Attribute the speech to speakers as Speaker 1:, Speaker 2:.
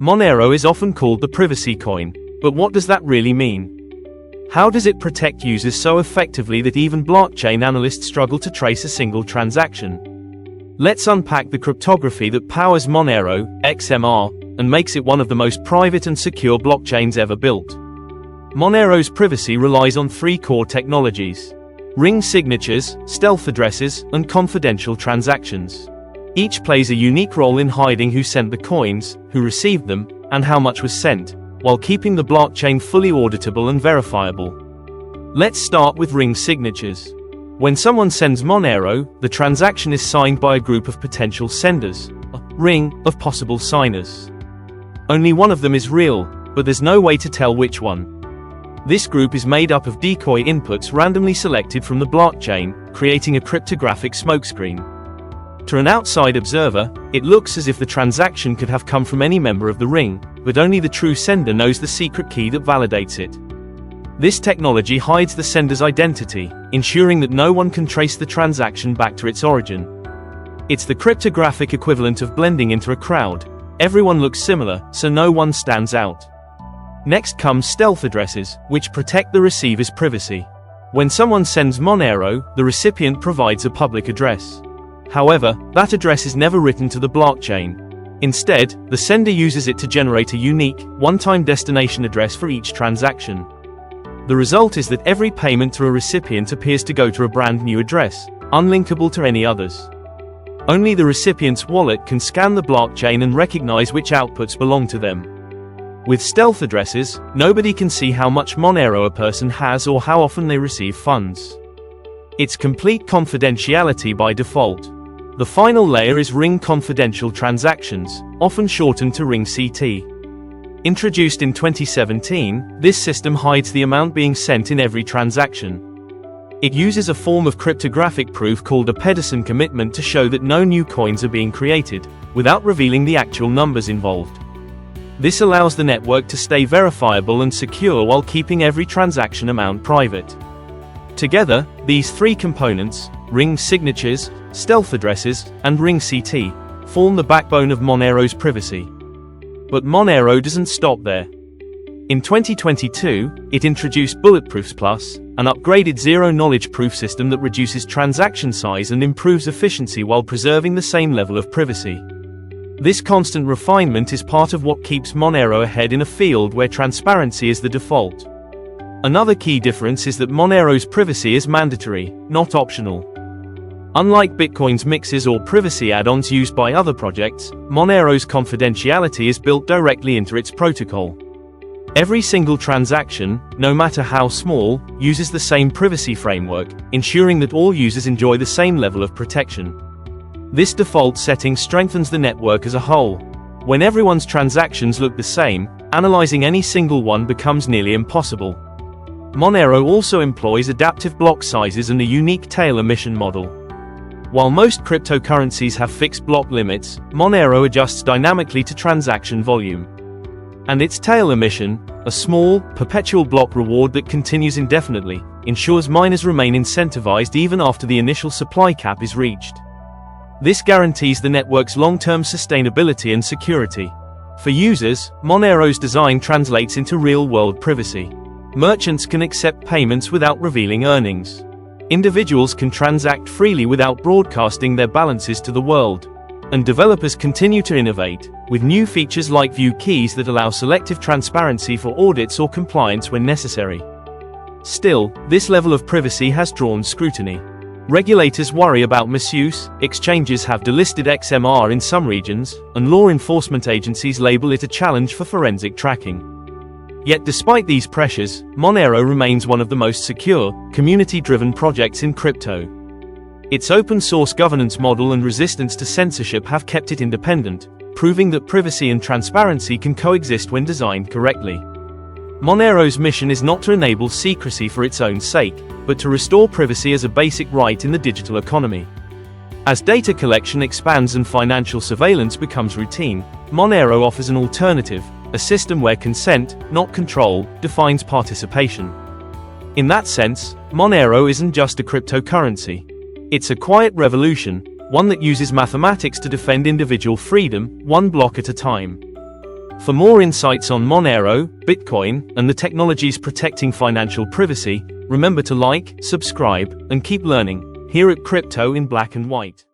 Speaker 1: Monero is often called the privacy coin, but what does that really mean? How does it protect users so effectively that even blockchain analysts struggle to trace a single transaction? Let's unpack the cryptography that powers Monero, XMR, and makes it one of the most private and secure blockchains ever built. Monero's privacy relies on three core technologies: ring signatures, stealth addresses, and confidential transactions. Each plays a unique role in hiding who sent the coins, who received them, and how much was sent, while keeping the blockchain fully auditable and verifiable. Let's start with ring signatures. When someone sends Monero, the transaction is signed by a group of potential senders, a ring of possible signers. Only one of them is real, but there's no way to tell which one. This group is made up of decoy inputs randomly selected from the blockchain, creating a cryptographic smokescreen. To an outside observer, it looks as if the transaction could have come from any member of the ring, but only the true sender knows the secret key that validates it. This technology hides the sender's identity, ensuring that no one can trace the transaction back to its origin. It's the cryptographic equivalent of blending into a crowd. Everyone looks similar, so no one stands out. Next comes stealth addresses, which protect the receiver's privacy. When someone sends Monero, the recipient provides a public address. However, that address is never written to the blockchain. Instead, the sender uses it to generate a unique, one-time destination address for each transaction. The result is that every payment to a recipient appears to go to a brand new address, unlinkable to any others. Only the recipient's wallet can scan the blockchain and recognize which outputs belong to them. With stealth addresses, nobody can see how much Monero a person has or how often they receive funds. It's complete confidentiality by default. The final layer is ring confidential transactions, often shortened to RingCT. Introduced in 2017, this system hides the amount being sent in every transaction. It uses a form of cryptographic proof called a Pedersen commitment to show that no new coins are being created, without revealing the actual numbers involved. This allows the network to stay verifiable and secure while keeping every transaction amount private. Together, these three components, ring signatures, stealth addresses, and RingCT, form the backbone of Monero's privacy. But Monero doesn't stop there. In 2022, it introduced Bulletproofs Plus, an upgraded zero-knowledge proof system that reduces transaction size and improves efficiency while preserving the same level of privacy. This constant refinement is part of what keeps Monero ahead in a field where transparency is the default. Another key difference is that Monero's privacy is mandatory, not optional. Unlike Bitcoin's mixes or privacy add-ons used by other projects, Monero's confidentiality is built directly into its protocol. Every single transaction, no matter how small, uses the same privacy framework, ensuring that all users enjoy the same level of protection. This default setting strengthens the network as a whole. When everyone's transactions look the same, analyzing any single one becomes nearly impossible. Monero also employs adaptive block sizes and a unique tail emission model. While most cryptocurrencies have fixed block limits, Monero adjusts dynamically to transaction volume. And its tail emission, a small, perpetual block reward that continues indefinitely, ensures miners remain incentivized even after the initial supply cap is reached. This guarantees the network's long-term sustainability and security. For users, Monero's design translates into real-world privacy. Merchants can accept payments without revealing earnings. Individuals can transact freely without broadcasting their balances to the world. And developers continue to innovate, with new features like view keys that allow selective transparency for audits or compliance when necessary. Still, this level of privacy has drawn scrutiny. Regulators worry about misuse, exchanges have delisted XMR in some regions, and law enforcement agencies label it a challenge for forensic tracking. Yet despite these pressures, Monero remains one of the most secure, community-driven projects in crypto. Its open-source governance model and resistance to censorship have kept it independent, proving that privacy and transparency can coexist when designed correctly. Monero's mission is not to enable secrecy for its own sake, but to restore privacy as a basic right in the digital economy. As data collection expands and financial surveillance becomes routine, Monero offers an alternative, a system where consent, not control, defines participation. In that sense, Monero isn't just a cryptocurrency. It's a quiet revolution, one that uses mathematics to defend individual freedom, one block at a time. For more insights on Monero, Bitcoin, and the technologies protecting financial privacy, remember to like, subscribe, and keep learning here at Crypto in Black and White.